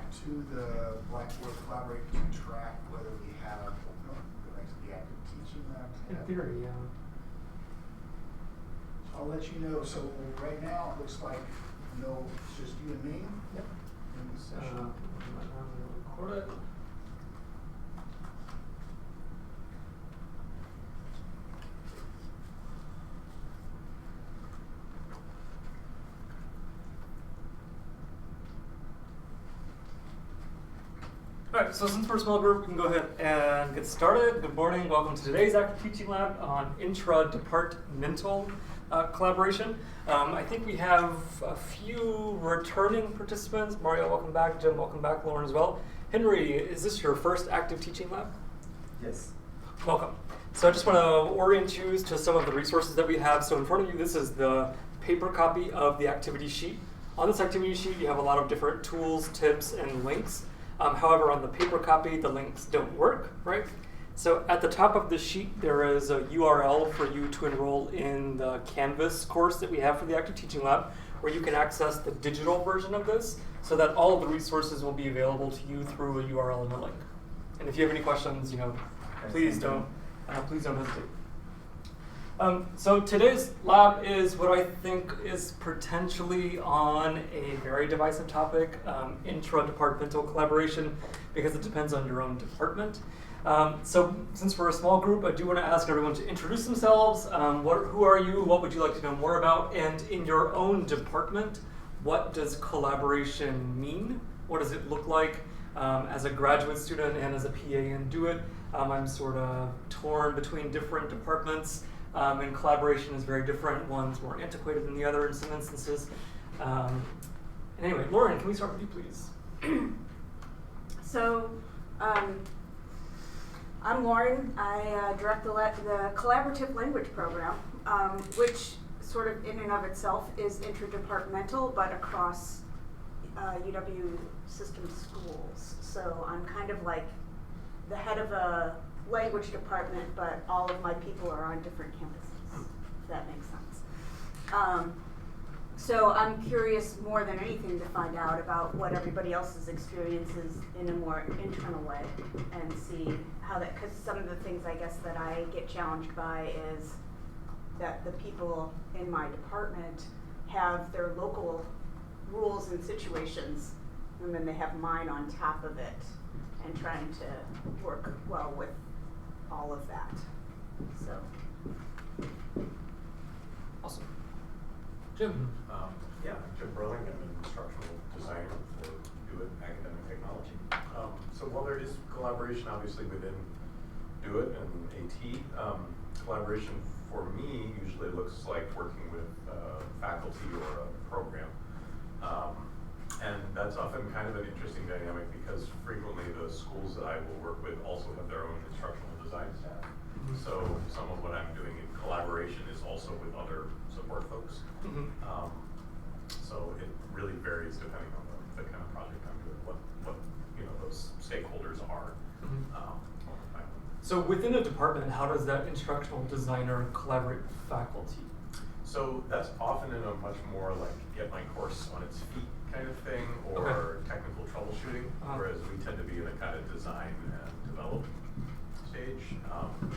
to the Blackboard Collaborate to track whether we have the active teaching lab tab? In theory, yeah. I'll let you know. So right now it looks like no, it's just you and me. Yep. In the session. Record it. Alright, so since we're a small group, we can go ahead and get started. Good morning, welcome to today's Active Teaching Lab on Intra-departmental Collaboration. I think we have a few returning participants. Mario, welcome back. Jim, welcome back. Lauren as well. Henry, is this your first Active Teaching Lab? Yes. Welcome. So I just want to orient you to some of the resources that we have. So in front of you, this is the paper copy of the activity sheet. On this activity sheet, you have a lot of different tools, tips, and links. However, on the paper copy, the links don't work, right? So at the top of the sheet, there is a URL for you to enroll in the Canvas course that we have for the Active Teaching Lab, where you can access the digital version of this so that all of the resources will be available to you through a URL and a link. And if you have any questions, please don't hesitate. So today's lab is what I think is potentially on a very divisive topic, intra-departmental collaboration, because it depends on your own department. So since we're a small group, I do want to ask everyone to introduce themselves. Who are you? What would you like to know more about? And in your own department, what does collaboration mean? What does it look like as a graduate student and as a PA in Do It? I'm sort of torn between different departments. And collaboration is very different. One's more antiquated than the other in some instances. Anyway, Lauren, can we start with you, please? So, I'm Lauren. I direct the Collaborative Language Program, which sort of in and of itself is interdepartmental, but across UW system schools. So I'm kind of like the head of a language department, but all of my people are on different campuses, if that makes sense. So I'm curious more than anything to find out about what everybody else's experience is in a more internal way and see how that, because some of the things I guess that I get challenged by is that the people in my department have their local rules and situations, and then they have mine on top of it, and trying to work well with all of that. So. Awesome. Jim. Yeah, I'm Jim Burling. I'm an instructional designer for Do It Academic Technology. So while there is collaboration obviously within Do It and AT, collaboration for me usually looks like working with faculty or a program. And that's often kind of an interesting dynamic because frequently the schools that I will work with also have their own instructional design staff. So some of what I'm doing in collaboration is also with other support folks. So it really varies depending on the kind of project I'm doing, what those stakeholders are. So within a department, how does that instructional designer collaborate with faculty? So that's often in a much more like get my course on its feet kind of thing, or technical troubleshooting, whereas we tend to be in a kind of design and develop stage.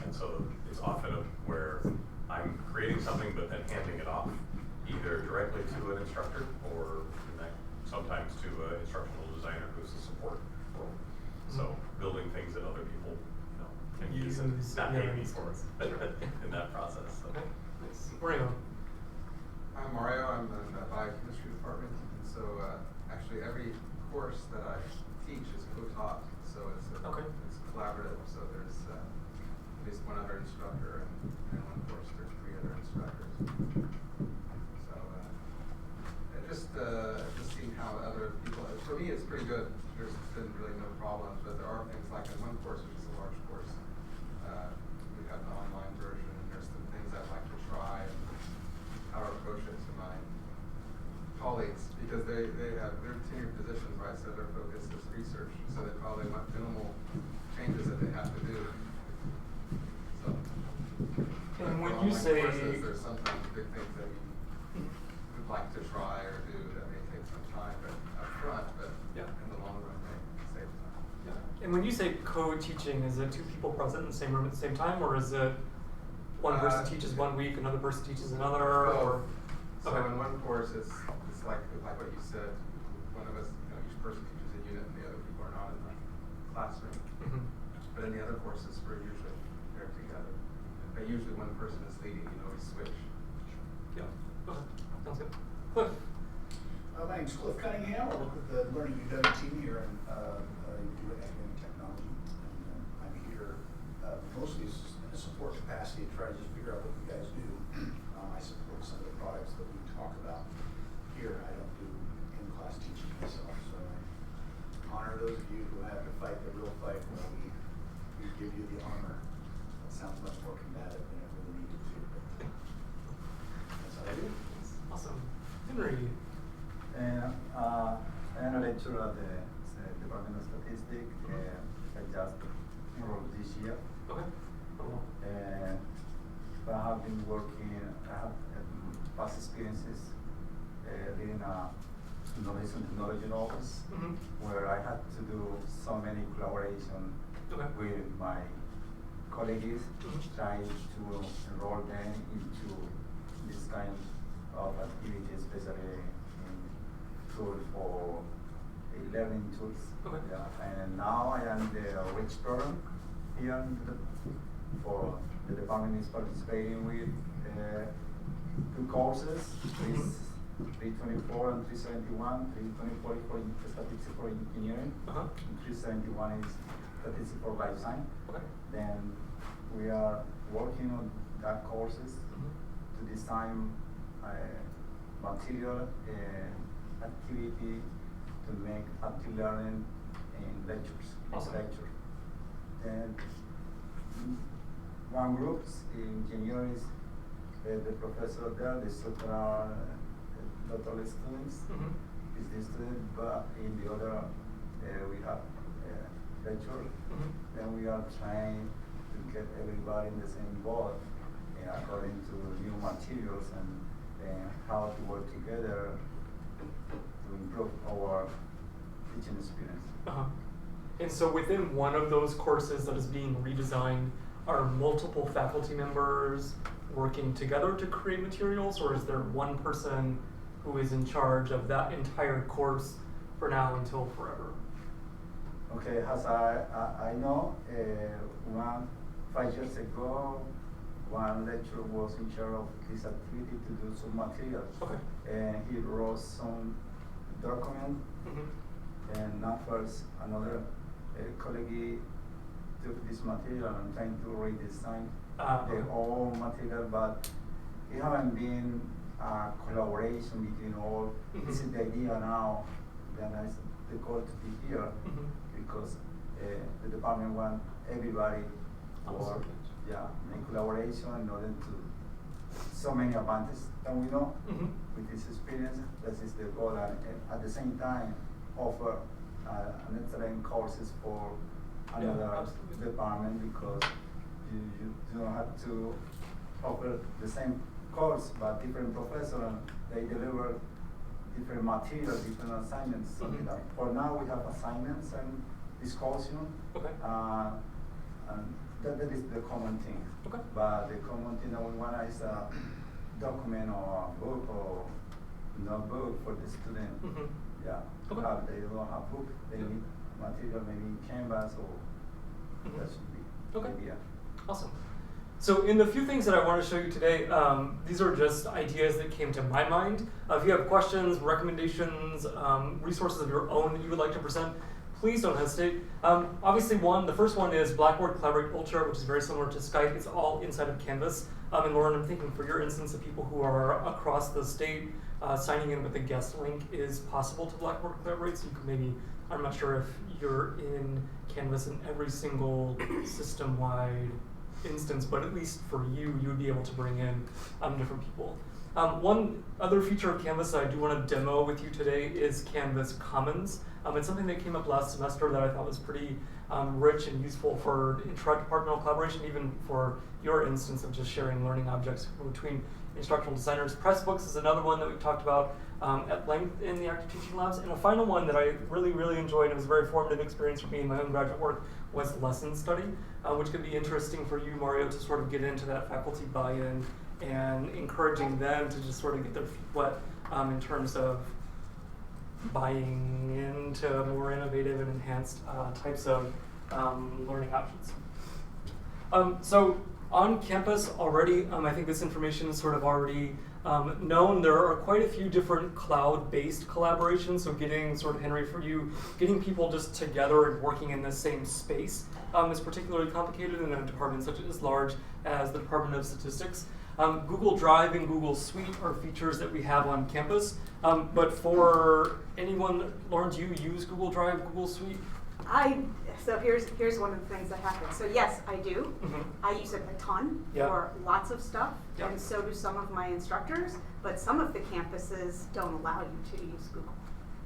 And so it's often where I'm creating something but then handing it off either directly to an instructor or sometimes to an instructional designer who's a support role. So building things that other people can use and not pay me for in that process. So. Okay. Nice. Mario. I'm Mario. I'm in the biochemistry department. And so actually every course that I teach is co-taught. So it's collaborative. So there's at least one other instructor, and one course there's 3 other instructors. So just seeing how other people. For me, it's pretty good. There's been really no problems, but there are things like in one course, which is a large course, we have an online version, and there's some things I'd like to try and how to approach it to my colleagues, because they have their tenured positions, right? So their focus is research, so they probably want minimal changes that they have to do. So, and when you say courses, there's sometimes big things that we would like to try or do that may take some time, but up front, but in the long run, yeah. And when you say co-teaching, is it two people present in the same room at the same time, or is it one person teaches 1 week, another person teaches another, or? So Okay. in one course, it's like what you said. One of us, each person teaches a unit, and the other people are not in the classroom. Mm-hmm. But in the other courses, we're usually there together. But usually one person is leading. We switch. Yeah. Okay. Sounds good. Cliff. My name's Cliff Cunningham. I work with the Learning UW team here in academic technology. And I'm here mostly in a support capacity to try to just figure out what you guys do. I support some of the products that we talk about here. I don't do in-class teaching myself, so I honor those of you who have to fight the real fight when we give you the armor. That sounds much more combative than it really needed to, but that's how I do. Awesome. Henry. I'm a lecturer at the Department of Statistics. I just enrolled this year. Okay. Cool. But I have been working, I have past experiences leading a innovation technology office Mm-hmm. where I had to do so many collaboration Okay. with my colleagues, Mhm. trying to enroll them into this kind of activity, especially in tools for learning tools. Okay. Yeah. And now I am the RICH program here for the department is participating with 2 courses. 324 and 371. 324 is for statistics for engineering, Uh-huh. and 371 is statistics for life science. Okay. Then we are working on that courses Mm-hmm. to design material and activity to make active learning in lectures. Awesome. And one group in engineering is the professor there, the doctoral students Mm-hmm. is the student, but in the other we have lecture. Mm-hmm. Then we are trying to get everybody in the same boat according to new materials and how to work together to improve our teaching experience. Uh-huh. And so within one of those courses that is being redesigned, are multiple faculty members working together to create materials, or is there one person who is in charge of that entire course for now until forever? Okay, as I know, 5 years ago, one lecturer was in charge of this activity to do some materials. Okay. And he wrote some document, Mm-hmm. and now first another colleague took this material and trying to redesign the Okay. whole material, but it haven't been a collaboration between all. Mhm. This is the idea now, then I the goal to be here, Mm-hmm. because the department want everybody to work, make collaboration in order to so many advantages that we know Mm-hmm. with this experience. That is the goal, and at the same time offer an excellent courses for another absolutely. department, because you don't have to offer the same course but different professor, and they deliver different material, different assignments. Mhm. For now we have assignments and discussion, Okay. and that is the common thing. Okay. But the common thing that we want is a document or a book or notebook for the student. Mm-hmm. Yeah. Okay. They don't have book, they Yeah. need material, maybe Canvas, or Mhm. that should be Okay. the idea. Awesome. So in the few things that I want to show you today, these are just ideas that came to my mind. If you have questions, recommendations, resources of your own that you would like to present, please don't hesitate. Obviously the first one is Blackboard Collaborate Ultra, which is very similar to Skype. It's all inside of Canvas. And Lauren, I'm thinking for your instance of people who are across the state, signing in with a guest link is possible to Blackboard Collaborate. So you can maybe, I'm not sure if you're in Canvas in every single system-wide instance, but at least for you, you would be able to bring in different people. One other feature of Canvas that I do want to demo with you today is Canvas Commons. It's something that came up last semester that I thought was pretty rich and useful for intra-departmental collaboration, even for your instance of just sharing learning objects between instructional designers. Pressbooks is another one that we've talked about at length in the active teaching labs. And a final one that I really enjoyed, and it was a very formative experience for me in my own graduate work, was lesson study, which could be interesting for you, Mario, to sort of get into that faculty buy-in and encouraging them to just sort of get their feet wet in terms of buying into more innovative and enhanced types of learning options. So on campus already, I think this information is sort of already known. There are quite a few different cloud-based collaborations, so getting, sort of Henry, for you, getting people just together and working in the same space is particularly complicated in a department such as large as the Department of Statistics. Google Drive and Google Suite are features that we have on campus, but for anyone, Lauren, do you use Google Drive, Google Suite? So here's one of the things that happens. So yes, I do. Mm-hmm. I use it a ton for lots of stuff, and so do some of my instructors, but some of the campuses don't allow you to use Google,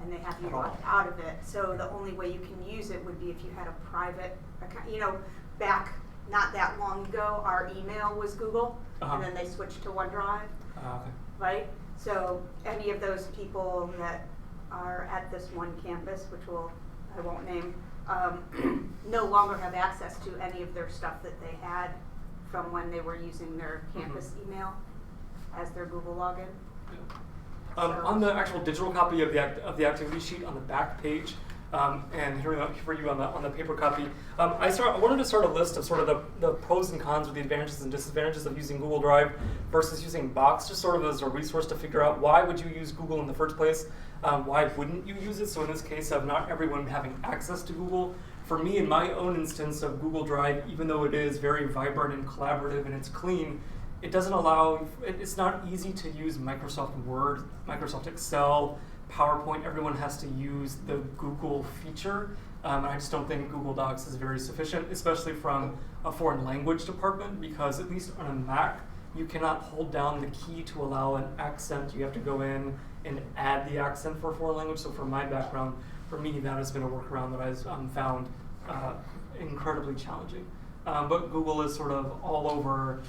and they have you locked out of it. So the only way you can use it would be if you had a private account. You know, back not that long ago, our email was Google, and then they switched to OneDrive, right? So any of those people that are at this one campus, which I won't name, no longer have access to any of their stuff that they had from when they were using their campus email as their Google login. On the actual digital copy of the activity sheet on the back page, and hearing for you on the paper copy, I wanted to start a list of sort of the pros and cons, or the advantages and disadvantages of using Google Drive versus using Box, just sort of as a resource to figure out why would you use Google in the first place. Why wouldn't you use it? So in this case of not everyone having access to Google, for me in my own instance of Google Drive, even though it is very vibrant and collaborative and it's clean, it doesn't allow, it's not easy to use Microsoft Word, Microsoft Excel, PowerPoint. Everyone has to use the Google feature. I just don't think Google Docs is very sufficient, especially from a foreign language department, because at least on a Mac, you cannot hold down the key to allow an accent. You have to go in and add the accent for a foreign language. So from my background, for me, that has been a workaround that I've found incredibly challenging. But Google is sort of all over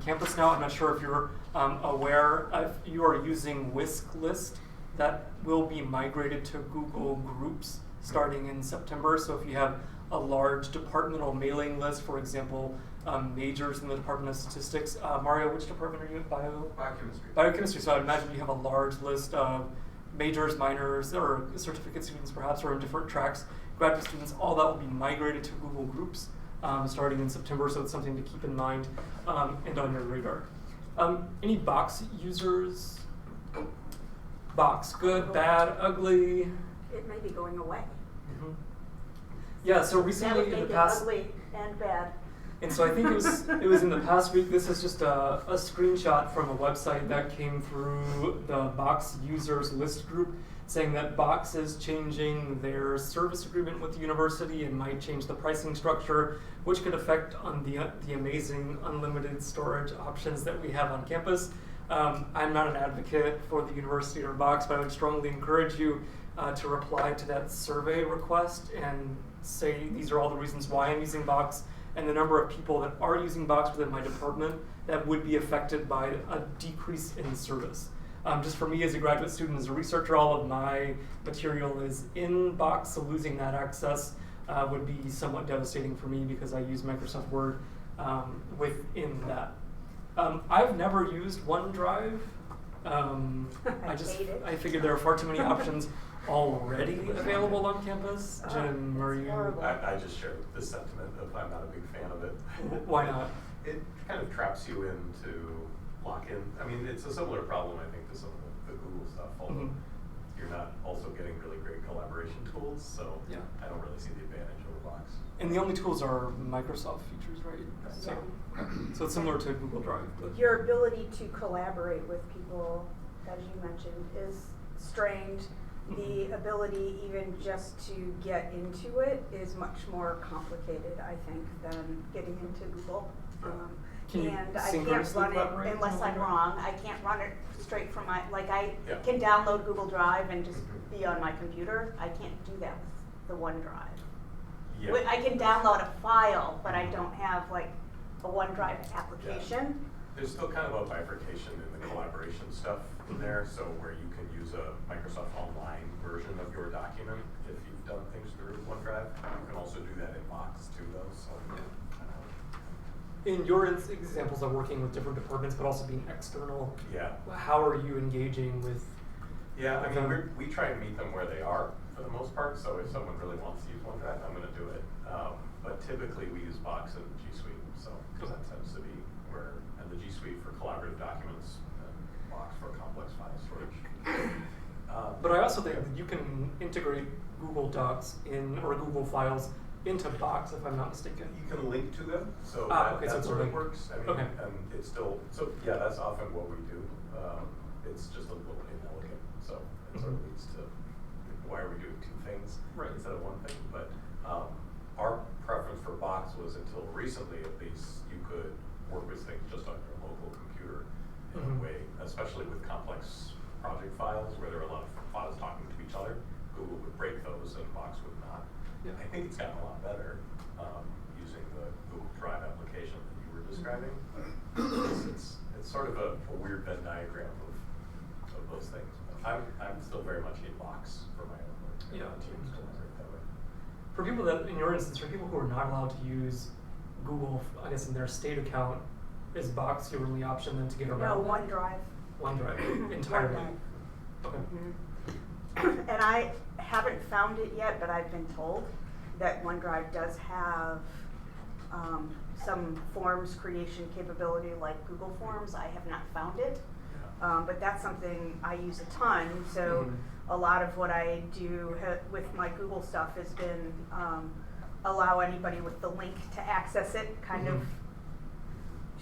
campus now. I'm not sure if you're aware, if you are using Whisk List, that will be migrated to Google Groups starting in September. So if you have a large departmental mailing list, for example, majors in the Department of Statistics. Mario, which department are you at? Biochemistry. Biochemistry. So I imagine you have a large list of majors, minors, or certificate students perhaps, or in different tracks, graduate students. All that will be migrated to Google Groups starting in September, so it's something to keep in mind and on your radar. Any Box users? Box, good, bad, ugly? It may be going away. Mm-hmm. Yeah, so recently in the past, ugly and bad. and so I think it was in the past week. This is just a screenshot from a website that came through the Box users list group, saying that Box is changing their service agreement with the university and might change the pricing structure, which could affect on the amazing unlimited storage options that we have on campus. I'm not an advocate for the university or Box, but I would strongly encourage you to reply to that survey request and say these are all the reasons why I'm using Box, and the number of people that are using Box within my department that would be affected by a decrease in service. Just for me as a graduate student, as a researcher, all of my material is in Box, so losing that access would be somewhat devastating for me because I use Microsoft Word within that. I've never used OneDrive. I figured there are far too many options already available on campus. Jim, are you? I just share this sentiment of I'm not a big fan of it. Why not? It kind of traps you into lock-in. I mean, it's a similar problem, I think, to some of the Google stuff, although you're not also getting really great collaboration tools, so I don't really see the advantage over Box. And the only tools are Microsoft features, right? So it's similar to Google Drive. But your ability to collaborate with people, as you mentioned, is strained. The ability even just to get into it is much more complicated, I think, than getting into Google. And I can't run it unless I'm wrong. I can't run it straight from my, I can download Google Drive and just be on my computer. I can't do that with the OneDrive. Yeah. I can download a file, but I don't have like a OneDrive application. There's still kind of a bifurcation in the collaboration stuff in there, so where you can use a Microsoft Online version of your document if you've done things through OneDrive. You can also do that in Box too, though. So In your examples of working with different departments, but also being external, yeah, how are you engaging with? yeah. I mean, we try and meet them where they are for the most part. So if someone really wants to use OneDrive, I'm going to do it. But typically we use Box and G Suite, so because that tends to be where, and the G Suite for collaborative documents, and Box for complex file storage. But I also think that you can integrate Google Docs or Google Files into Box, if I'm not mistaken. You can link to them, so okay, so that it's sort of linked. works. I mean, Okay. and it's still, so yeah, that's often what we do. It's just a little inelegant, so it sort of leads to why are we doing two things Right. instead of one thing? But our preference for Box was until recently, at least, you could work with things just on your local computer in a way, especially with complex project files where there are a lot of files talking to each other. Google would break those and Box would not. Yeah. I think it's gotten a lot better using the Google Drive application that you were describing. It's sort of a weird Venn diagram of those things. But I'm still very much in Box for my own work. Yeah. Teams collaborate that way. For people that, in your instance, for people who are not allowed to use Google, I guess in their state account, is Box your only option then to get around? No, OneDrive. OneDrive entirely. OneDrive. Okay. And I haven't found it yet, but I've been told that OneDrive does have some forms creation capability like Google Forms. I have not found it, but that's something I use a ton. So a lot of what I do with my Google stuff has been allow anybody with the link to access it, kind of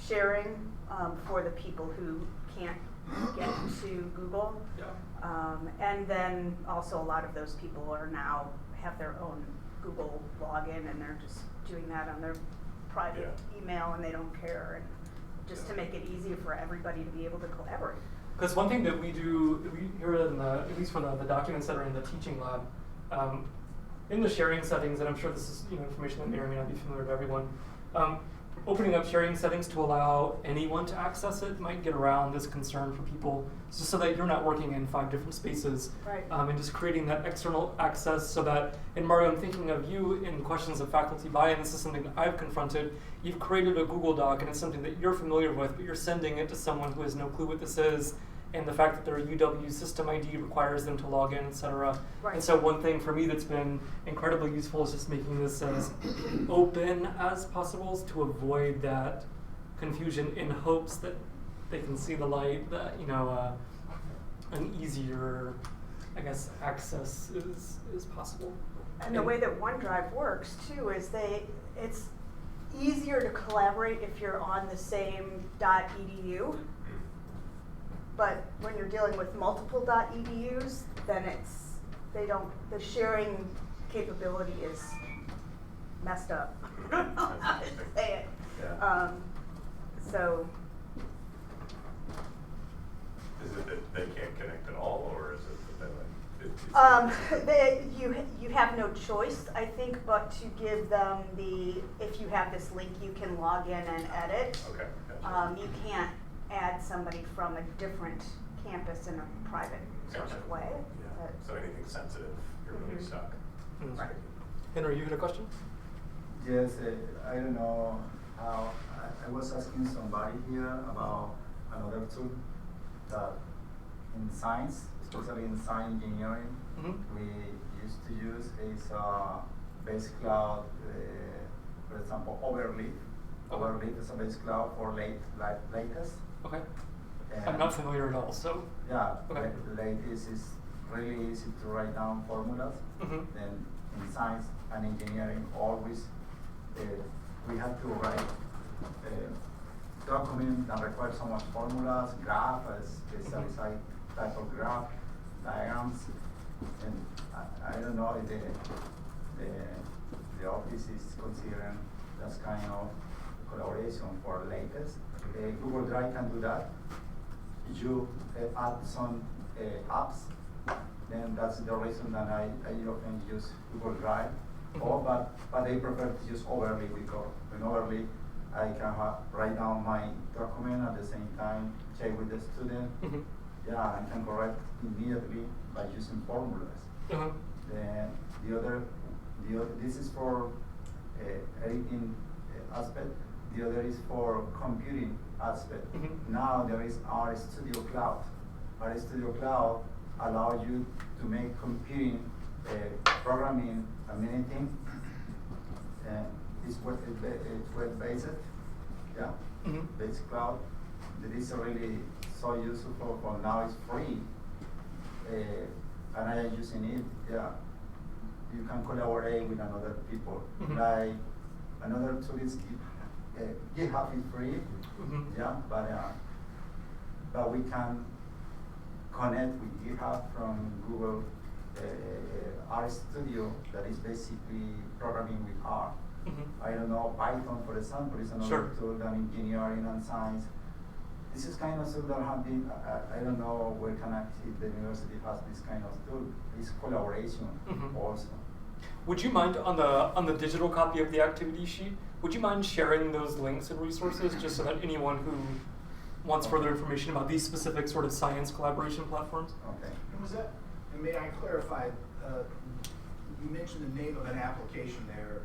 sharing for the people who can't get to Google. Yeah. And then also a lot of those people are now have their own Google login and they're just doing that on their private email and they don't care, and just to make it easier for everybody to be able to collaborate. Because one thing that we do, here in at least for the documents that are in the teaching lab, in the sharing settings, and I'm sure this is information that may or may not be familiar to everyone, opening up sharing settings to allow anyone to access it might get around this concern for people, just so that you're not working in 5 different spaces, Right. And just creating that external access so that, and Mario, I'm thinking of you in questions of faculty buy-in. This is something that I've confronted. You've created a Google Doc and it's something that you're familiar with, but you're sending it to someone who has no clue what this is, and the fact that their UW system ID requires them to log in, etc. Right. And so one thing for me that's been incredibly useful is just making this as open as possible to avoid that confusion, in hopes that they can see the light, that an easier, I guess, access is possible. And the way that OneDrive works too is it's easier to collaborate if you're on the same .edu. But when you're dealing with multiple .edus, then the sharing capability is messed up. I don't know how to say it. Yeah. So. Is it that they can't connect at all, or is it that they You have no choice, I think, but to give them if you have this link, you can log in and edit. Okay, gotcha. You can't add somebody from a different campus in a private sort Gotcha. of way. Yeah. So anything sensitive, you're really stuck. Right. Henry, you had a question? Yes, I don't know how. I was asking somebody here about another tool that in science, especially in science engineering, we used to use is base cloud, for example, Overleaf. Overleaf is a base cloud for latest. Okay. And I'm not familiar at all, so. yeah, Okay. latest is really easy to write down formulas. Then in science and engineering, always we have to write document that requires so much formulas, graph, a specialized type of graph, diagrams, and I don't know if the office is considering that kind of collaboration for latest. Google Drive can do that. You add some apps, then that's the reason that I often use Google Drive. Or, but they prefer to use overlay because in overlay, I can write down my document at the same time, check with the student. Yeah, I can correct immediately by using formulas. Then this is for editing aspect. The other is for computing aspect. Now there is RStudio Cloud. RStudio Cloud allows you to make computing, programming, and many things. It's web-based, yeah, based cloud. That is really so useful for now. It's free, and I am using it. Yeah, you can collaborate with another people. Like another tool is GitHub is free, yeah, but we can connect with GitHub from Google RStudio that is basically programming with R. I don't know, Python, for example, is another tool that engineering and science. This is kind of tool that have been, I don't know where can actually the university has this kind of tool. It's collaboration also. Would you mind, on the digital copy of the activity sheet, would you mind sharing those links and resources just so that anyone who wants further information about these specific sort of science collaboration platforms? Okay. And was that, and may I clarify, you mentioned the name of an application there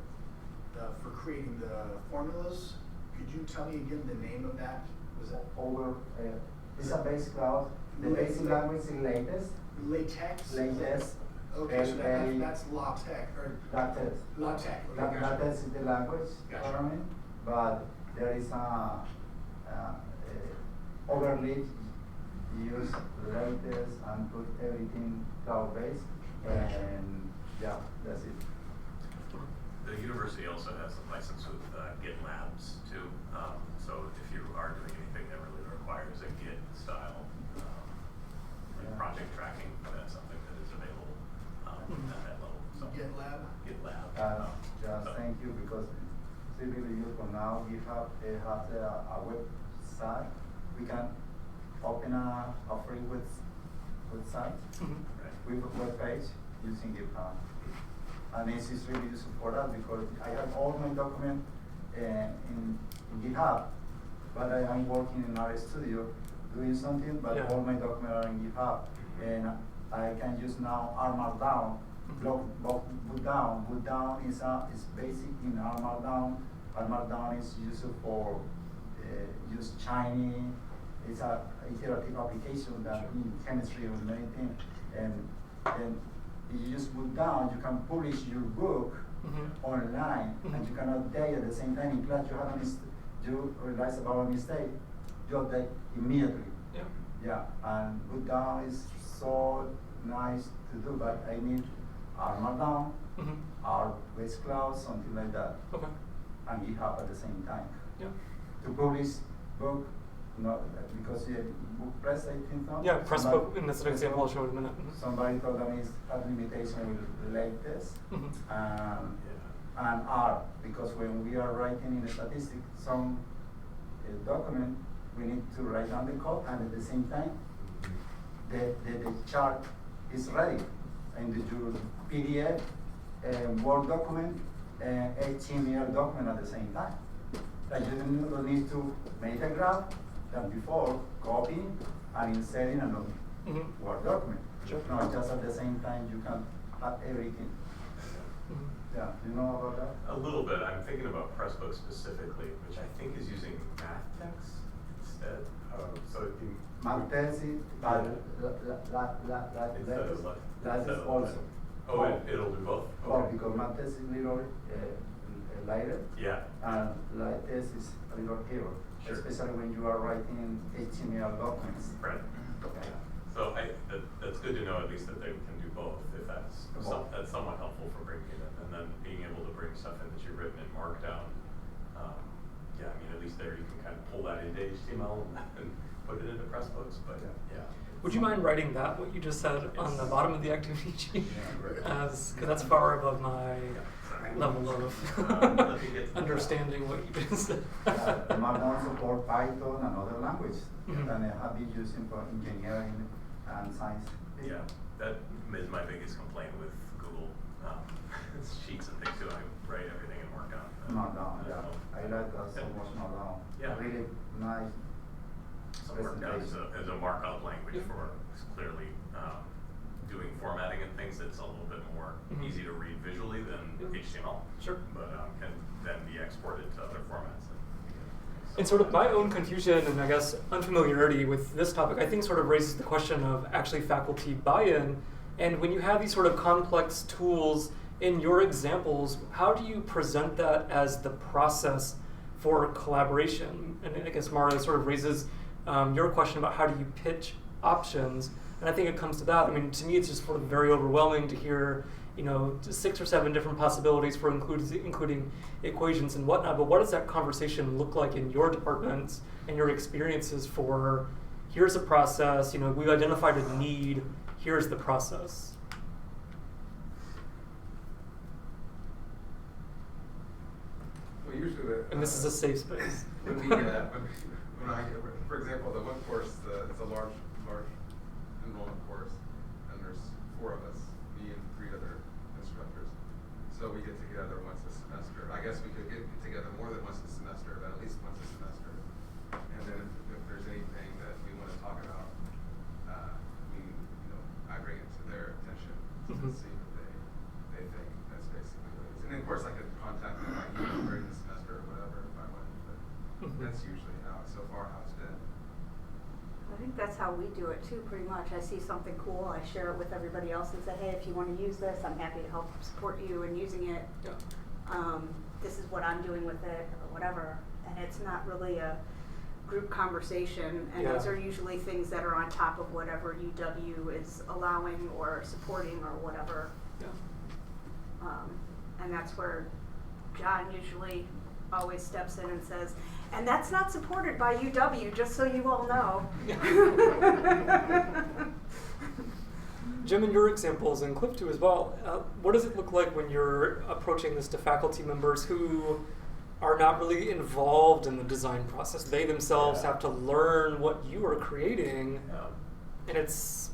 for creating the formulas. Could you tell me again the name of that? Was that? It's a base cloud. The basic language is latest. LaTeX? Latest. Okay, so that's LaTeX, or? LaTeX. LaTeX. Okay, gotcha. LaTeX is the language programming, but there is a overlay. Use latest and put everything cloud-based, and yeah, that's it. The university also has a license with GitLabs too. So if you are doing anything that really requires a Git style project tracking, that's something that is available at that level. So GitLab? GitLab. Thank you, because it's really useful now. GitHub has a website. We can open a free website with a web page using GitHub. And this is really useful for us because I have all my documents in GitHub, but I am working in RStudio doing something, but all my documents are in GitHub. And I can use now Markdown, boot down. Boot down is basic in Markdown. Markdown is used for use Chinese. It's a iterative application that in chemistry or many things. And you just put down, you can publish your book online, and you can update at the same time. In class, you realize about a mistake, you update immediately. Yeah, and put down is so nice to do, but I need Markdown, our base cloud, something like that, and GitHub at the same time. To publish book. No, because book press, I think. No? Yeah, Pressbook, and that's an example I'll show in a minute. Somebody told them it's had limitation with latest and R, because when we are writing in a statistic, some document, we need to write down the code, and at the same time, the chart is ready. And your PDF, Word document, and HTML document at the same time. Like you don't need to make a graph than before, copying and inserting another Word document. No, just at the same time you can have everything. Yeah, do you know about that? A little bit. I'm thinking about Pressbook specifically, which I think is using MathText instead. So it'd be MathText is, but that is also. Oh, it'll do both? Well, because MathText is a little lighter. Yeah. And LaTeX is a little heavier, especially when you are writing HTML documents. Right. Okay. So that's good to know at least that they can do both, if that's somewhat helpful for bringing it in, and then being able to bring stuff in that you've written in Markdown. Yeah, I mean, at least there you can kind of pull that into HTML and put it into Pressbooks. But yeah. Would you mind writing that, what you just said, on the bottom of the activity sheet? Because that's far above my level of understanding what you just said. Markdown support Python and other languages, and I have been using for engineering and science. Yeah, that is my biggest complaint with Google sheets and things too. I write everything in Markdown. Markdown, yeah. I like that so much Markdown. Yeah. Really nice. So Markdown is a markup language for clearly doing formatting and things that's a little bit more easy to read visually than HTML. Sure. But can then be exported to other formats. And sort of my own confusion and I guess unfamiliarity with this topic, I think sort of raises the question of actually faculty buy-in. And when you have these sort of complex tools in your examples, how do you present that as the process for collaboration? And I guess Mario sort of raises your question about how do you pitch options. And I think it comes to that. I mean, to me, it's just sort of very overwhelming to hear, you know, 6 or 7 different possibilities for including equations and whatnot. But what does that conversation look like in your departments and your experiences for, here's a process, you know, we've identified a need, here's the process? Well, usually, And this is a safe space. when I, for example, the one course, it's a large enrollment course, and there's 4 of us, me and 3 other instructors. So we get together once a semester. I guess we could get together more than once a semester, but at least once a semester. And then if there's anything that we want to talk about, I bring it to their attention to see what they think. That's basically what it is. And then of course I could contact them by email during the semester or whatever if I wanted, but that's usually how it's been. I think that's how we do it too, pretty much. I see something cool, I share it with everybody else and say, hey, if you want to use this, I'm happy to help support you in using it. Yeah. This is what I'm doing with it, or whatever. And it's not really a group conversation, and those are usually things that are on top of whatever UW is allowing or supporting or whatever. Yeah. And that's where John usually always steps in and says, and that's not supported by UW, just so you all know. Jim, in your examples, and Cliff too as well, what does it look like when you're approaching this to faculty members who are not really involved in the design process? They themselves have to learn what you are creating, and it's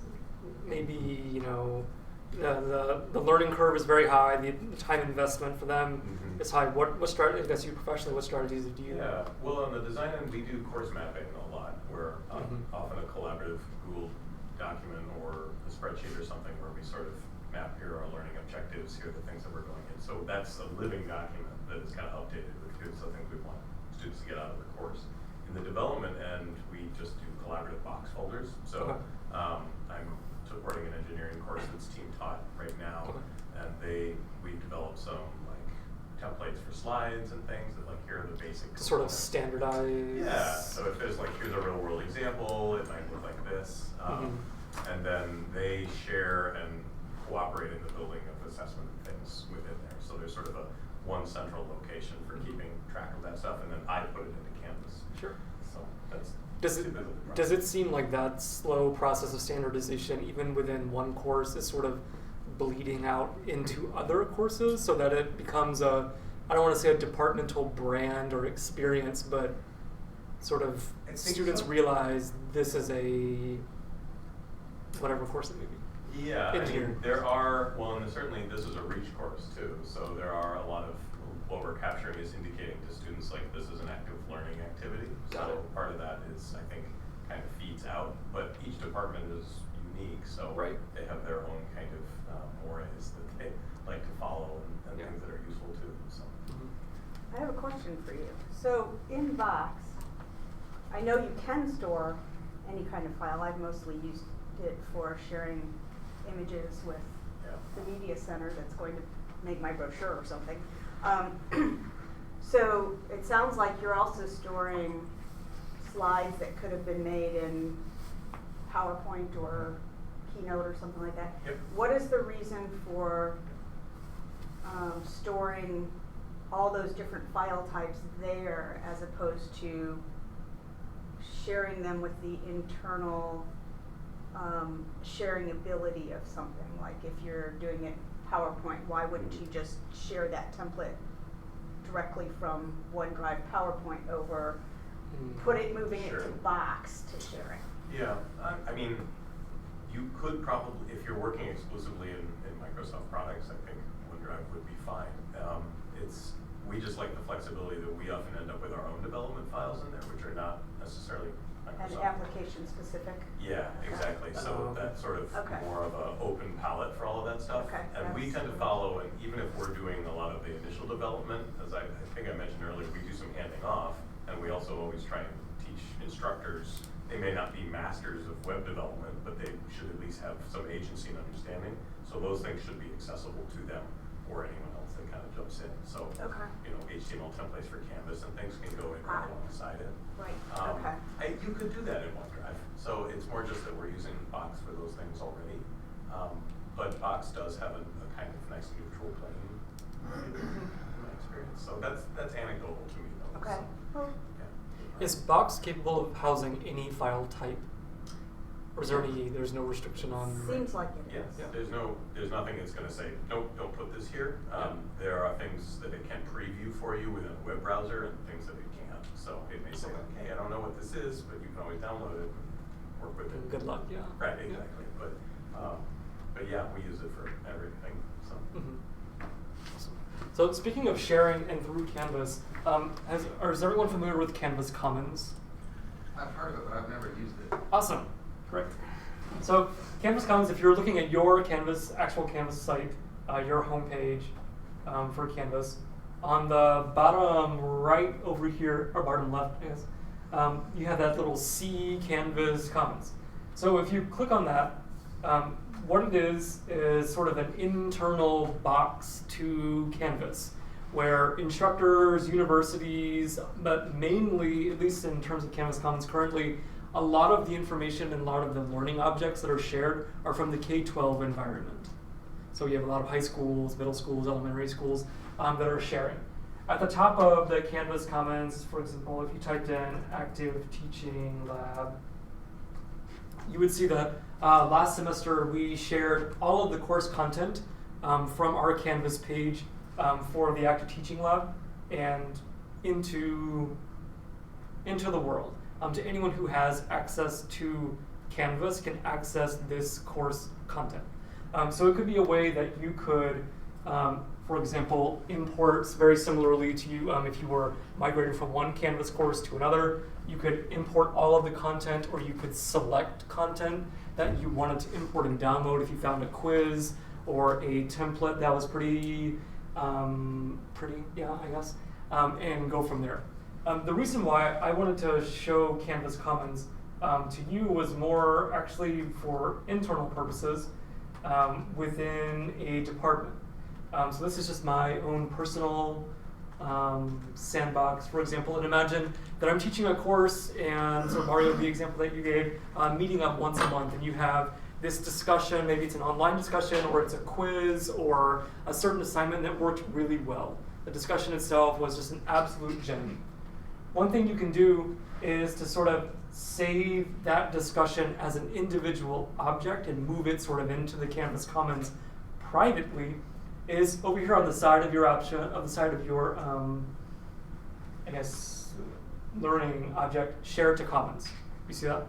maybe, you know, the learning curve is very high, the time investment for them is high. What strategy, I guess you professionally, what strategies do you Yeah, well on the design end we do course mapping a lot. We're often a collaborative Google document or a spreadsheet or something where we sort of map here our learning objectives, here are the things that we're going in. So that's a living document that is kind of updated with here's the things we want students to get out of the course. In the development end, we just do collaborative box folders. So I'm supporting an engineering course that's team taught right now, and we developed some like templates for slides and things that like here are the basic to sort of standardize? Yeah, so if there's like here's a real world example, it might look like this. And then they share and cooperate in the building of assessment things within there. So there's sort of one central location for keeping track of that stuff, and then I put it into Canvas. Sure. So that's does it seem like that slow process of standardization, even within one course, is sort of bleeding out into other courses, so that it becomes a, I don't want to say a departmental brand or experience, but sort of students realize this is a whatever course it may be. Yeah, I mean, there are, well, and certainly this is a reach course too, so there are a lot of, what we're capturing is indicating to students like this is an active learning activity. So part of that is, I think, kind of feeds out, but each department is unique, so they have their own kind of mores that they like to follow and things that are useful to them. So. I have a question for you. So in Box, I know you can store any kind of file. I've mostly used it for sharing images with the media center that's going to make my brochure or something. So it sounds like you're also storing slides that could have been made in PowerPoint or Keynote or something like that. Yep. What is the reason for storing all those different file types there as opposed to sharing them with the internal sharing ability of something? Like if you're doing it PowerPoint, why wouldn't you just share that template directly from OneDrive PowerPoint over, moving it to Box to share it? Yeah, I mean, you could probably, if you're working exclusively in Microsoft products, I think OneDrive would be fine. We just like the flexibility that we often end up with our own development files in there, which are not necessarily And Microsoft. application specific? Yeah, exactly. So that's sort of Okay. more of an open palette for all of that stuff. Okay, And we that's- tend to follow, and even if we're doing a lot of the initial development, as I think I mentioned earlier, we do some handing off, and we also always try and teach instructors. They may not be masters of web development, but they should at least have some agency and understanding. So those things should be accessible to them or anyone else that kind of jumps in. So, Okay. you know, HTML templates for Canvas and things can go in right alongside it. Right, okay. You could do that in OneDrive. So it's more just that we're using Box for those things already. But Box does have a kind of nice neutral plane in my experience. So that's anecdotal to me though. Okay. So, Well, yeah. Is Box capable of housing any file type? Or is there's no restriction on? seems like it Yes, is. there's nothing that's going to say, nope, don't put this here. There are things that it can preview for you within a web browser and things that it can't. So it may say, okay, I don't know what this is, but you can always download it and work with it. Good luck, yeah. Right, exactly. But yeah, we use it for everything. So. Awesome. So speaking of sharing and through Canvas, is everyone familiar with Canvas Commons? I've heard of it, but I've never used it. Awesome, great. So Canvas Commons, if you're looking at your actual Canvas site, your homepage for Canvas, on the bottom right over here, or bottom left, I guess, you have that little C Canvas Commons. So if you click on that, what it is sort of an internal box to Canvas, where instructors, universities, but mainly, at least in terms of Canvas Commons currently, a lot of the information and a lot of the learning objects that are shared are from the K-12 environment. So you have a lot of high schools, middle schools, elementary schools that are sharing. At the top of the Canvas Commons, for example, if you typed in Active Teaching Lab, you would see that last semester we shared all of the course content from our Canvas page for the Active Teaching Lab and into the world. To anyone who has access to Canvas can access this course content. So it could be a way that you could, for example, import very similarly to you if you were migrating from one Canvas course to another. You could import all of the content, or you could select content that you wanted to import and download if you found a quiz or a template that was pretty, I guess, and go from there. The reason why I wanted to show Canvas Commons to you was more actually for internal purposes within a department. So this is just my own personal sandbox, for example. And imagine that I'm teaching a course, and so Mario, the example that you gave, meeting up once a month, and you have this discussion, maybe it's an online discussion, or it's a quiz, or a certain assignment that worked really well. The discussion itself was just an absolute gem. One thing you can do is to sort of save that discussion as an individual object and move it sort of into the Canvas Commons privately, is over here on the side of your I guess, learning object, share to Commons. You see that?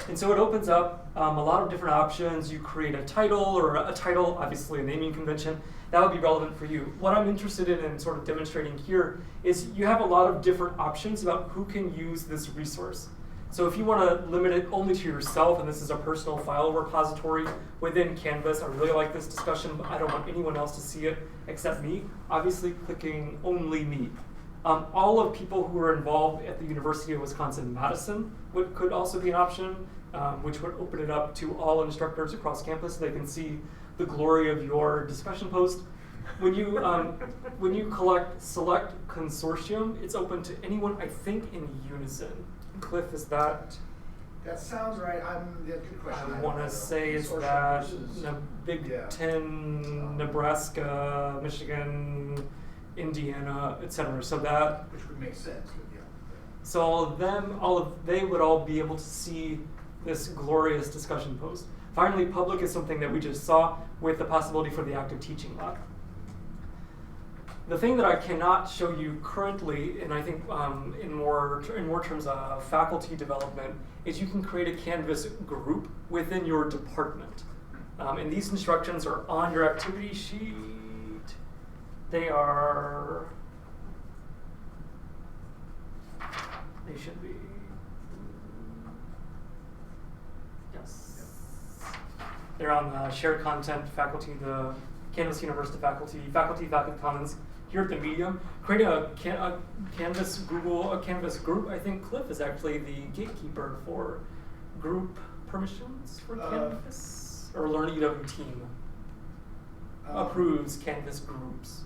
And so it opens up a lot of different options. You create a title, or a title, obviously a naming convention. That would be relevant for you. What I'm interested in sort of demonstrating here is you have a lot of different options about who can use this resource. So if you want to limit it only to yourself, and this is a personal file repository within Canvas, I really like this discussion, but I don't want anyone else to see it except me, obviously clicking only me. All of people who are involved at the University of Wisconsin-Madison could also be an option, which would open it up to all instructors across campus so they can see the glory of your discussion post. When you select consortium, it's open to anyone, I think, in unison. Cliff, is that? That sounds right. Good question. I want to say it's Consortium that versus- Big yeah. Ten, Nebraska, Michigan, Indiana, etc. So that. Which would make sense. Yeah. So they would all be able to see this glorious discussion post. Finally, public is something that we just saw with the possibility for the Active Teaching Lab. The thing that I cannot show you currently, and I think in more terms of faculty development, is you can create a Canvas group within your department. And these instructions are on your activity sheet. They should be, yes. They're on the shared content, faculty, the Canvas Universe to faculty commons here at the Medium. Create a Canvas Canvas group. I think Cliff is actually the gatekeeper for group permissions for Canvas, or Learn UW team approves Canvas groups.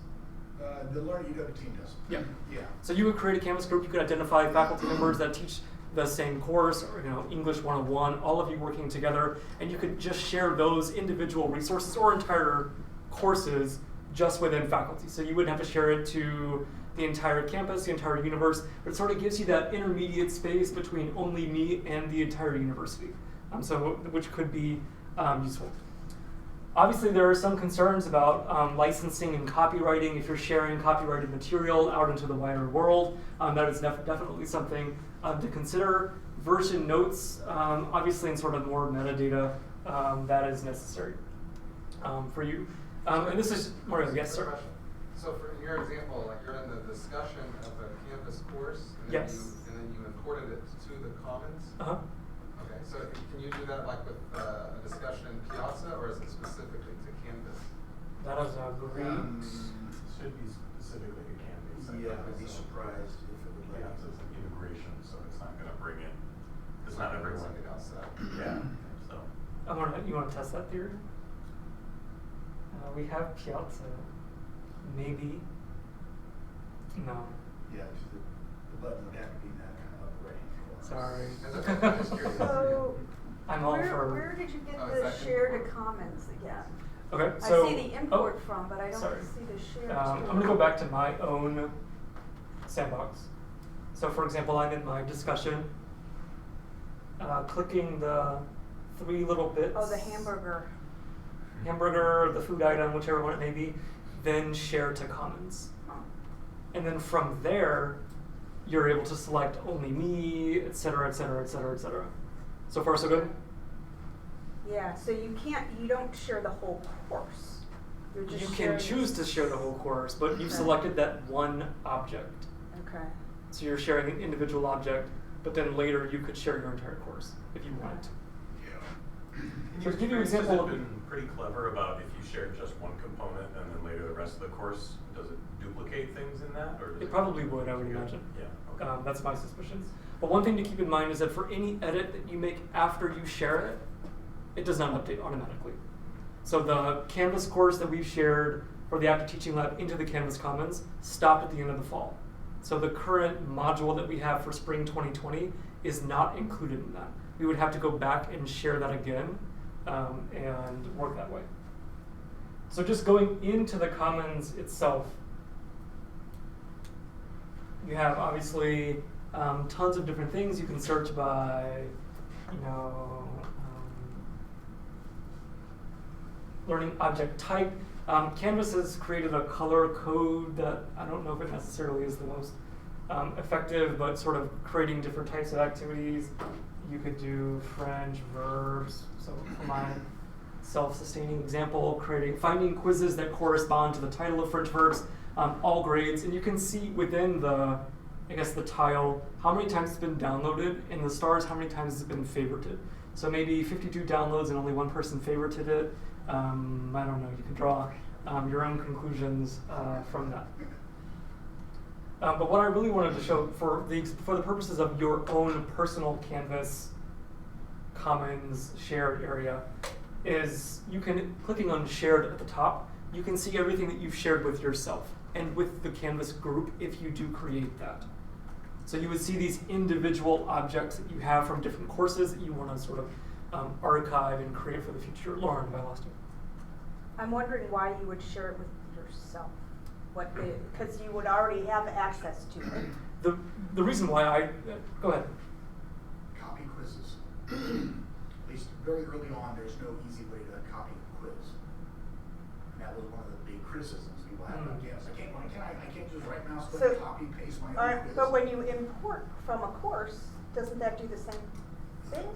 The Learn UW team does. Yeah. Yeah. So you would create a Canvas group. You could identify faculty members that teach the same course, or English 101, all of you working together, and you could just share those individual resources or entire courses just within faculty. So you wouldn't have to share it to the entire campus, the entire universe, but it sort of gives you that intermediate space between only me and the entire university, which could be useful. Obviously, there are some concerns about licensing and copywriting. If you're sharing copyrighted material out into the wider world, that is definitely something to consider. Version notes, obviously in sort of more metadata, that is necessary for you. And this is, Mario, yes, sir? So for your example, like you're in the discussion of a Canvas course, and Yes. then you imported it to the Commons? Uh-huh. Okay, so can you do that like with a discussion in Piazza, or is it specifically to Canvas? That is a great... Should be specifically to Canvas. Yeah, I'd be surprised if it would let Piazza is an integration, so it's not going to bring in. It's not everyone. Something outside. Yeah. So. You want to test that theory? We have Piazza. Maybe. No. Yeah, the button would have to be in that kind of upgrading. Sorry. I'm just curious. So, I'm all for... where did you get Oh, the is that share to import? Commons again? Okay, so... I see the import from, but I don't sorry. see the share I'm to. going to go back to my own sandbox. So for example, I'm in my discussion, clicking the 3 little bits. Oh, the hamburger. Hamburger, the food item, whichever one it may be, then share to Commons. Oh. And then from there, you're able to select only me, et cetera, et cetera, et cetera, et cetera. So far, so good? Yeah, so you don't share the whole course. You're just You can sharing choose to share the whole course, but you've Okay. selected that one object. Okay. So you're sharing an individual object, but then later you could share your entire course if you wanted to. So to give you an example Has of... it been pretty clever about if you shared just one component and then later the rest of the course, does it duplicate things in that? Or does It probably would, I would Yeah. imagine. Yeah. Okay. That's my suspicions. But one thing to keep in mind is that for any edit that you make after you share it, it does not update automatically. So the Canvas course that we've shared for the Active Teaching Lab into the Canvas Commons stopped at the end of the fall. So the current module that we have for spring 2020 is not included in that. We would have to go back and share that again and work that way. So just going into the Commons itself, you have obviously tons of different things. You can search by, learning object type. Canvas has created a color code that I don't know if it necessarily is the most effective, but sort of creating different types of activities. You could do French verbs. So for my self-sustaining example, finding quizzes that correspond to the title of French verbs, all grades, and you can see within the tile how many times it's been downloaded, and the stars how many times it's been favorited. So maybe 52 downloads and only one person favorited it. I don't know. You can draw your own conclusions from that. But what I really wanted to show for the purposes of your own personal Canvas Commons shared area is clicking on shared at the top, you can see everything that you've shared with yourself and with the Canvas group if you do create that. So you would see these individual objects that you have from different courses that you want to sort of archive and create for the future. Lauren, have I lost you? I'm wondering why you would share it with yourself. Because you would already have access to it. The reason why go ahead. Copy quizzes. At least very early on, there's no easy way to copy a quiz. And that was one of the big criticisms people had about Canvas. I can't just right now So, copy paste my own quiz. But when you import from a course, doesn't that do the same thing?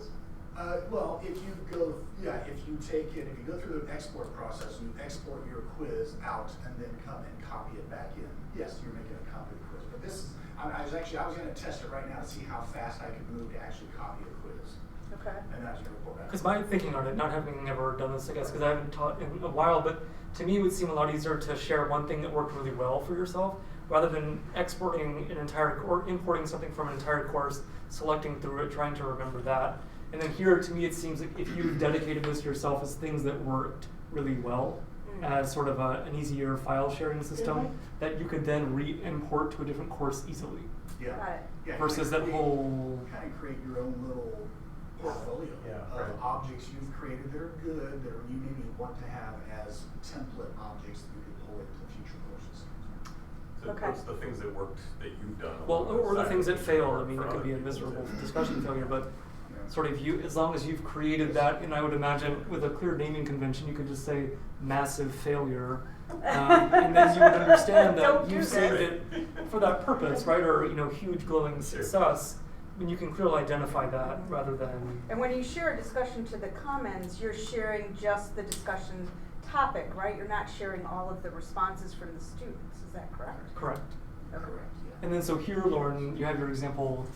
Well, if you go, if you take it, if you go through the export process, you export your quiz out and then come and copy it back in. Yes, you're making a copy of the quiz, but this is, I was going to test it right now to see how fast I could move to actually copy a quiz. Okay. And then I was going to report back. Because my thinking on it, not having ever done this, I guess, because I haven't taught in a while, but to me it would seem a lot easier to share one thing that worked really well for yourself, rather than exporting an entire, or importing something from an entire course, selecting through it, trying to remember that. And then here, to me, it seems like if you've dedicated this to yourself as things that worked really well, as sort of an easier file sharing system, that you could then re-import to a different course easily. Yeah. Got it. Yeah, Versus that whole. Kind of create your own little portfolio of objects you've created that are good, that you maybe want to have as template objects that you could pull into future courses. So Okay. what's the things that worked that you've done? Well, or the alongside things that that failed. I work mean, for it could other be a people miserable too? discussion failure, but Yeah. sort of you, as long as you've created that, and I would imagine with a clear naming convention, you could just say massive failure, and then you would understand that Don't you do saved this. it for that purpose, right? Or huge glowing success. I mean, you can clearly identify that rather than. And when you share a discussion to the Commons, you're sharing just the discussion topic, right? You're not sharing all of the responses from the students. Is that correct? Correct. Okay. Correct, yeah. And then so here, Lauren, you have your example.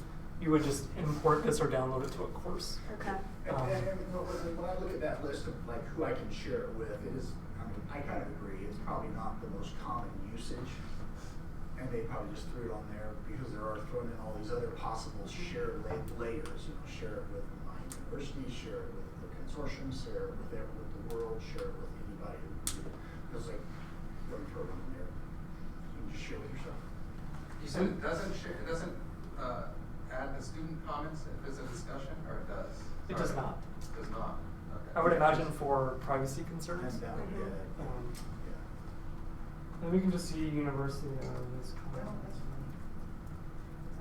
You would just import this or download it to a course. Okay. And when I look at that list of like who I can share it with, it is, I mean, I kind of agree, it's probably not the most common usage. And they probably just threw it on there because there are thrown in all these other possible shared layers. Share it with my university, share it with the consortium, share it with the world, share it with anybody who feels like when you throw it on there, you can just share with yourself. You said it doesn't add the student comments if there's a discussion, or it does? It does not. It does not. Okay. I would imagine for privacy concerns. And that would be it. And we can just see university this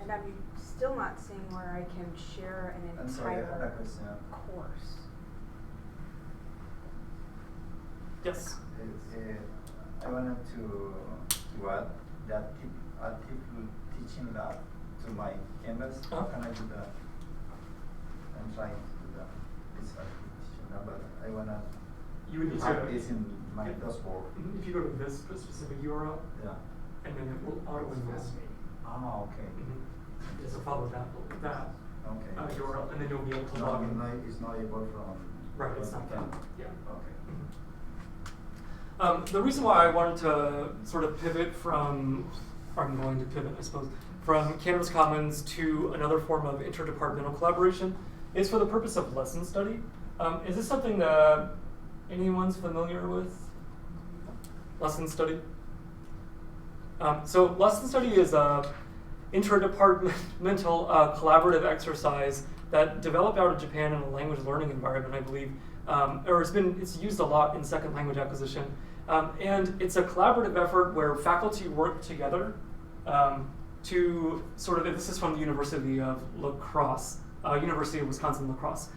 And I'm still not seeing where I can share an I'm sorry, I had a entire question. course. Yes. I wanted to add that teaching lab to my Canvas. How can I do that? I'm trying to do that. It's like teaching lab, but I wanna You would need have to. this in my dashboard. If you go to this specific URL, Yeah. and then it will auto invest. Ah, okay. Just follow that Okay. URL, and then you'll be able to No, log in. it's not able from. Right, it's not that. Yeah. Okay. The reason why I wanted to sort of pivot from, or I'm going to pivot, I suppose, from Canvas Commons to another form of interdepartmental collaboration is for the purpose of lesson study. Is this something that anyone's familiar with? Lesson study? So lesson study is a intra-departmental collaborative exercise that developed out of Japan in a language learning environment, I believe, or it's used a lot in second language acquisition. And it's a collaborative effort where faculty work together to sort of, this is from the University of La Crosse, University of Wisconsin La Crosse.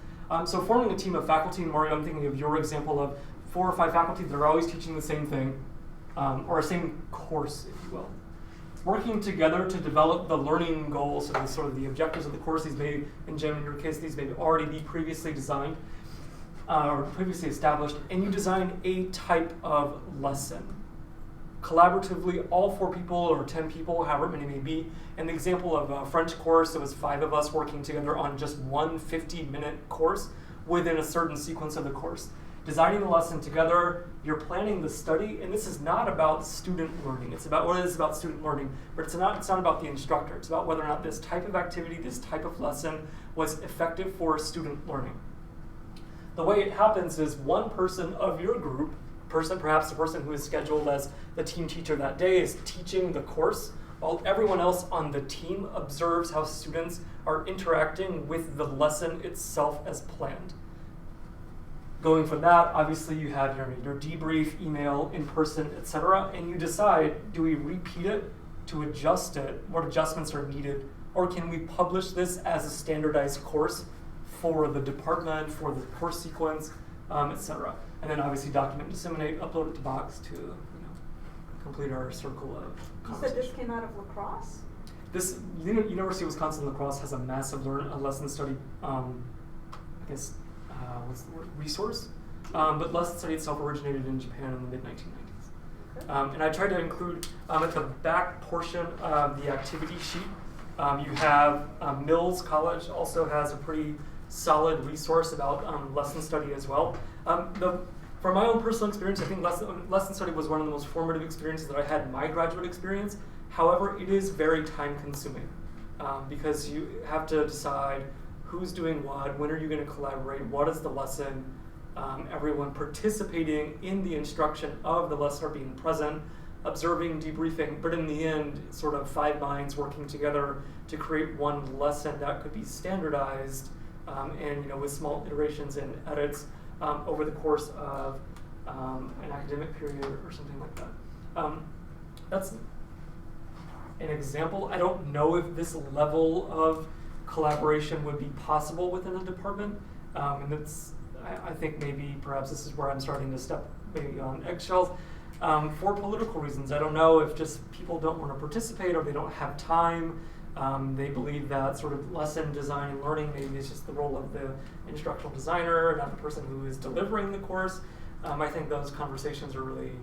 So forming a team of faculty, and Mario, I'm thinking of your example of 4 or 5 faculty that are always teaching the same thing, or a same course, if you will. Working together to develop the learning goals, so the sort of the objectives of the course. These may, in Jim, in your case, these may already be previously designed or previously established, and you design a type of lesson. Collaboratively, all 4 people or 10 people, however many may be. In the example of a French course, it was 5 of us working together on just one 50-minute course within a certain sequence of the course. Designing the lesson together, you're planning the study, and this is not about student learning. It's about, well, it is about student learning, but it's not about the instructor. It's about whether or not this type of activity, this type of lesson was effective for student learning. The way it happens is one person of your group, perhaps the person who is scheduled as the team teacher that day, is teaching the course, while everyone else on the team observes how students are interacting with the lesson itself as planned. Going from that, obviously you have your debrief, email, in person, etc., and you decide, do we repeat it to adjust it? What adjustments are needed? Or can we publish this as a standardized course for the department, for the course sequence, etc.? And then obviously document, disseminate, upload it to Box to complete our circle of You said this came out of La Crosse? This University of Wisconsin La Crosse has a massive lesson study I guess, what's the word, resource. But lesson study itself originated in Japan in the mid-1990s. Okay. And I tried to include at the back portion of the activity sheet, you have Mills College also has a pretty solid resource about lesson study as well. From my own personal experience, I think lesson study was one of the most formative experiences that I had in my graduate experience. However, it is very time consuming because you have to decide who's doing what, when are you going to collaborate, what is the lesson, everyone participating in the instruction of the lesson or being present, observing, debriefing, but in the end, sort of 5 minds working together to create one lesson that could be standardized and with small iterations and edits over the course of an academic period or something like that. That's an example. I don't know if this level of collaboration would be possible within a department, and I think maybe perhaps this is where I'm starting to step maybe on eggshells. For political reasons, I don't know if just people don't want to participate or they don't have time. They believe that sort of lesson design and learning maybe is just the role of the instructional designer, not the person who is delivering the course. I think those conversations are really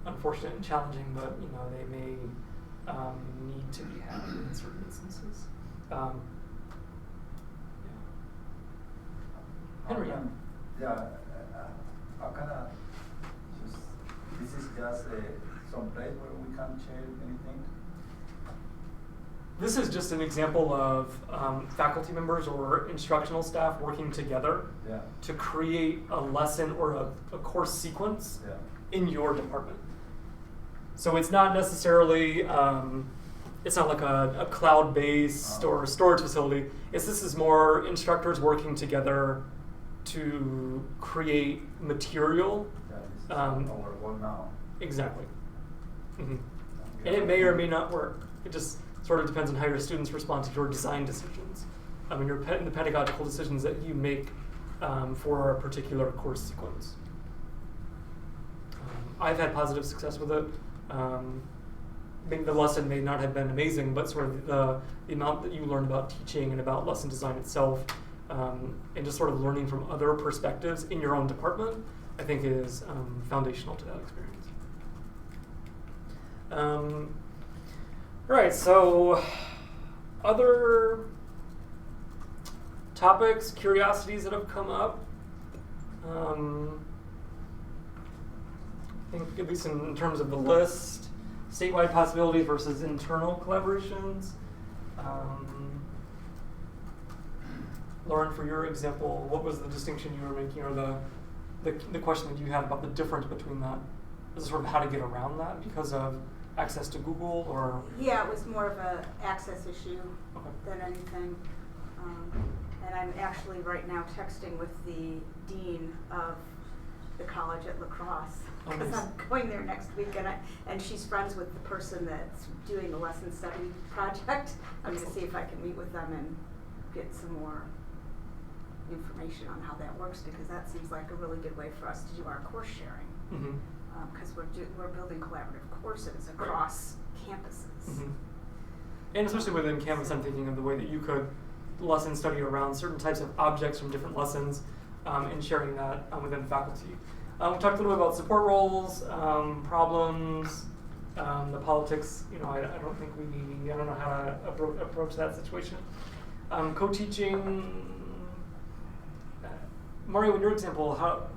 unfortunate and challenging, but they may need to be had in certain instances. Henry. How can I this is just some place where we can share anything? This is just an example of faculty members or instructional staff working together to create a lesson or a course sequence in your department. So it's not necessarily, it's not like a cloud-based or storage facility. This is more instructors working together to create material. Our work now. Exactly. Mm-hmm. And it may or may not work. It just sort of depends on how your students respond to your design decisions. The pedagogical decisions that you make for a particular course sequence. I've had positive success with it. Maybe the lesson may not have been amazing, but sort of the amount that you learn about teaching and about lesson design itself, and just sort of learning from other perspectives in your own department, I think is foundational to that experience. Right, so other topics, curiosities that have come up. I think at least in terms of the list, statewide possibilities versus internal collaborations. Lauren, for your example, what was the distinction you were making, or the question that you had about the difference between that? Is it sort of how to get around that because of access to Google, or? Yeah, it was more of a access issue than anything. And I'm actually right now texting with the dean of the college at La Crosse because I'm going there next week, and she's friends with the person that's doing the lesson study project. I'm going to see if I can meet with them and get some more information on how that works, because that seems like a really good way for us to do our course sharing. Because we're building collaborative courses across campuses. And especially within campus, I'm thinking of the way that you could lesson study around certain types of objects from different lessons and sharing that within faculty. We talked a little bit about support roles, problems, the politics. I don't think I don't know how to approach that situation. Co-teaching. Mario, in your example, how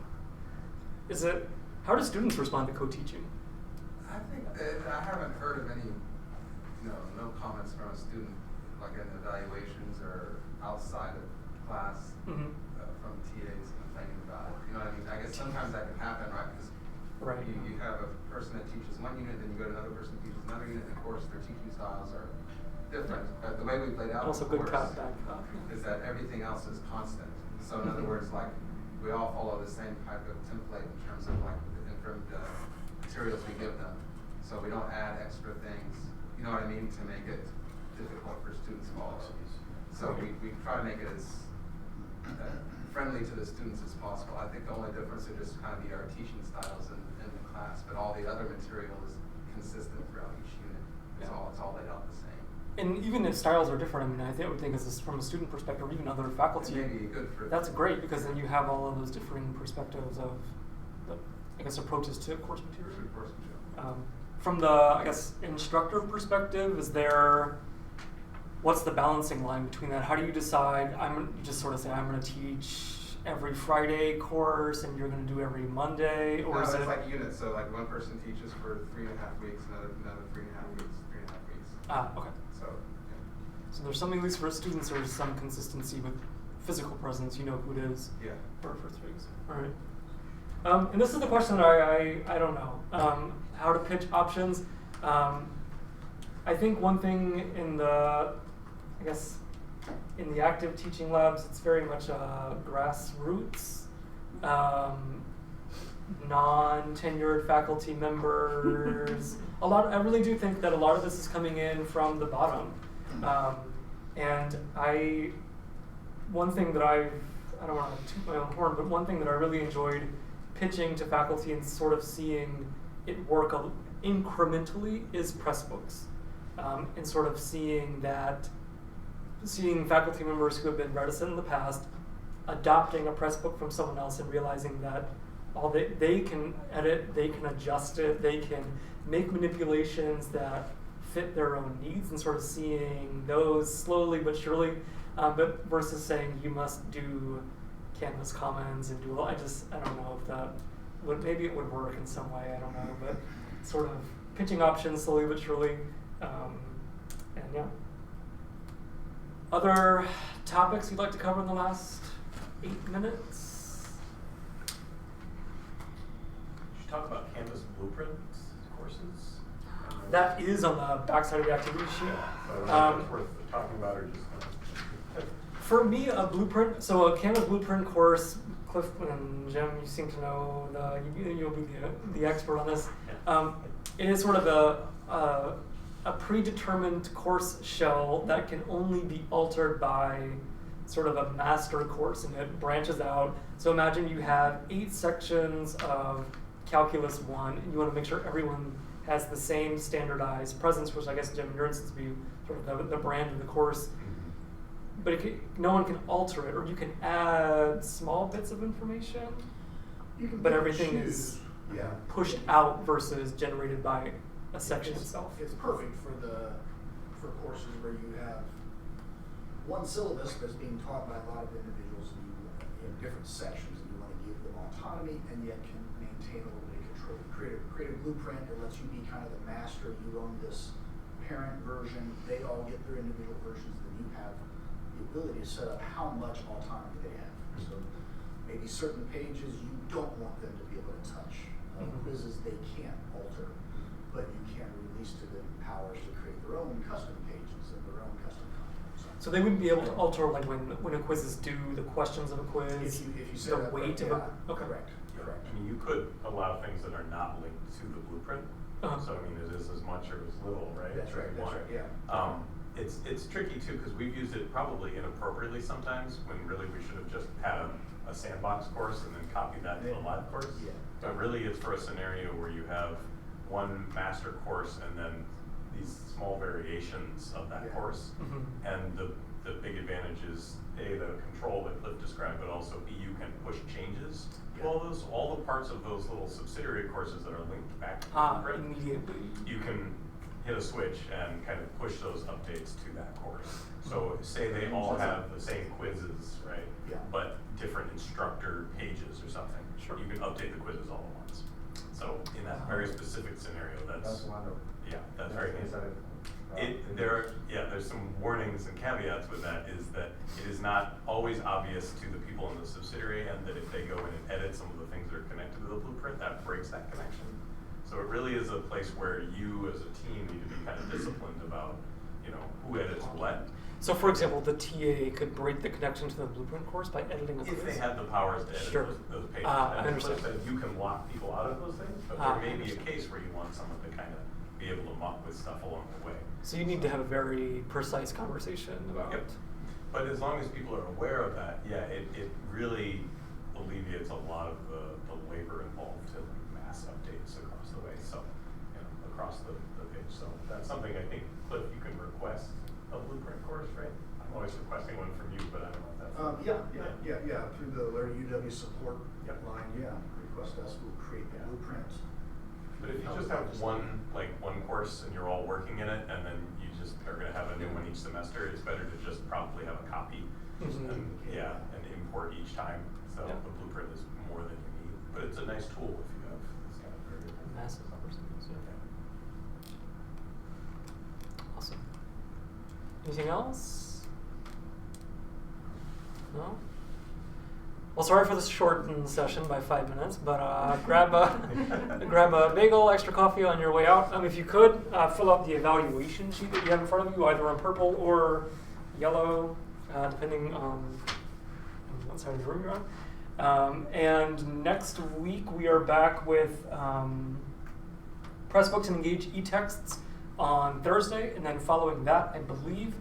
do students respond to co-teaching? I think I haven't heard of any, no comments from a student, like in evaluations or outside of class from TAs complaining about it. You know what I mean? I guess sometimes that can happen, right? Because you have a person that teaches one unit, then you go to another person who teaches another unit, and of course their teaching styles are different. But the way we've laid out also the good course cop, bad cop. is that everything else is constant. So in other words, like, we all follow the same type of template in terms of like from the materials we give them. So we don't add extra things, you know what I mean, to make it difficult for students to follow. So we try to make it as friendly to the students as possible. I think the only difference would just kind of be our teaching styles in the class, but all the other material is consistent throughout each unit. It's all laid out the same. and even if styles are different, I mean, I would think as from a student perspective, or even other faculty, It may be good for that's great because then you have all of those differing perspectives of, the, I guess, approaches to course material. Good course material. From the, I guess, instructor perspective, what's the balancing line between that? How do you decide, you just sort of say, I'm going to teach every Friday course and you're going to do every Monday, or No, is it's it like units, so like one person teaches for 3.5 weeks, another 3.5 weeks, 3.5 weeks. Okay. So, yeah. So there's something, at least for students, there's some consistency with physical presence, you know who it is. Yeah. For 3 weeks. All right. And this is the question that I don't know. How to pitch options. I think one thing in the active teaching labs, it's very much grassroots, non-tenured faculty members. I really do think that a lot of this is coming in from the bottom. And one thing that I don't want to toot my own horn, but one thing that I really enjoyed pitching to faculty and sort of seeing it work incrementally is Pressbooks. And sort of seeing faculty members who have been reticent in the past adopting a Pressbook from someone else and realizing that they can edit, they can adjust it, they can make manipulations that fit their own needs, and sort of seeing those slowly but surely, but versus saying you must do Canvas Commons and do I don't know if that maybe it would work in some way, I don't know, but sort of pitching options slowly but surely, and yeah. Other topics you'd like to cover in the last 8 minutes? Should talk about Canvas Blueprint courses. That is on the backside of the activity sheet. So I don't know if it's worth talking about or just. For me, a Canvas Blueprint course, Cliff and Jim, you seem to know, you'll be the expert on this. It is sort of a predetermined course shell that can only be altered by sort of a master course, and it branches out. So imagine you have 8 sections of Calculus 1, and you want to make sure everyone has the same standardized presence, which I guess, Jim, in your instance, would be sort of the brand of the course. But no one can alter it, or you can add small bits of information, but everything is pushed out versus generated by a section itself. It's perfect for courses where you have one syllabus that's being taught by a lot of individuals in different sections, and you want to give them autonomy and yet can maintain a little bit of control. Create a blueprint that lets you be kind of the master. You own this parent version. They all get their individual versions, and you have the ability to set up how much autonomy they have. So maybe certain pages you don't want them to be able to touch. Quizzes they can't alter, but you can release to them powers to create their own custom pages and their own custom content. So they wouldn't be able to alter, like when a quiz is due, the questions of a quiz, if you set the up weight of a. Okay. Correct. I mean, you could allow things that are not linked to the blueprint. So I mean, it is as much or as little, right? That's right. That's right. Yeah. It's tricky too because we've used it probably inappropriately sometimes when really we should have just had a sandbox course and then copied that to a live course. Yeah. But really, it's for a scenario where you have one master course and then these small variations of that course. And the big advantage is A, the control that Cliff described, but also B, you can push changes to all the parts of those little subsidiary courses that are linked back to the blueprint. Immediately. You can hit a switch and kind of push those updates to that course. So say they all have the same quizzes, right? Yeah. But different instructor pages or something. Sure. You can update the quizzes all at once. So in that very specific scenario, That's wonderful. yeah, that's very handy. There's some warnings and caveats with that, is that it is not always obvious to the people in the subsidiary, and that if they go in and edit some of the things that are connected to the blueprint, that breaks that connection. So it really is a place where you as a team need to be kind of disciplined about, who edits what. So for example, the TA could break the connection to the blueprint course by editing a quiz? If they had the powers to edit those pages. I And as Cliff understand. said, you can lock people out of those things, but there may be a case where you want someone to kind of be able to muck with stuff along the way. So you need to have a very precise conversation about Yep. But as long as people are aware of that, it really alleviates a lot of the labor involved to mass updates across the way. So, across the page. So that's something I think, Cliff, you can request a blueprint course, right? I'm always requesting one from you, but I don't know if that's. Through the Learning UW support Yep. line, request us, we'll create the blueprint. But if you just have one course and you're all working in it, and then you just are going to have a new one each semester, it's better to just probably have a copy and import each time. So Yeah. the blueprint is more than you need, but it's a nice tool if you have this kind of variable. Massive numbers of these, yeah. Awesome. Anything else? No? Well, sorry for this shortened session by 5 minutes, but grab a bagel, extra coffee on your way out. If you could, fill out the evaluation sheet that you have in front of you, either on purple or yellow, depending on what side of the room you're on. And next week we are back with Pressbooks and Engage eTexts on Thursday, and then following that, I believe,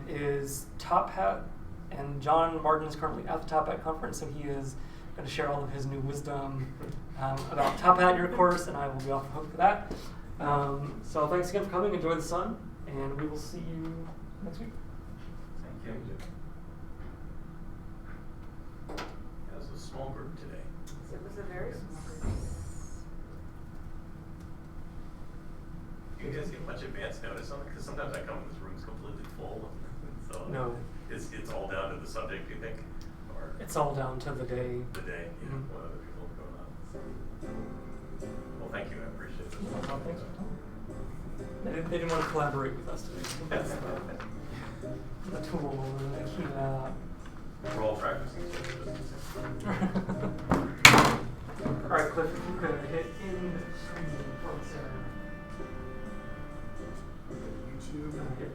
is Top Hat. And John Martin is currently at the Top Hat conference, so he is going to share all of his new wisdom about Top Hat in your course, and I will be off the hook for that. So thanks again for coming. Enjoy the sun, and we will see you next week. Thank you. That was a small group today. It was a very small group. You guys get much advance notice on it? Because sometimes I come and this room's completely full. So No. It's all down to the subject, do you think? Or It's all down to the day. the day, what other people have going on. Well, thank you, I appreciate it. Well, thanks. They didn't want to collaborate with us today. That's the tool, the key to that. We're all practicing social distancing. All right, Cliff, if you could hit end screen for us there. YouTube. Hit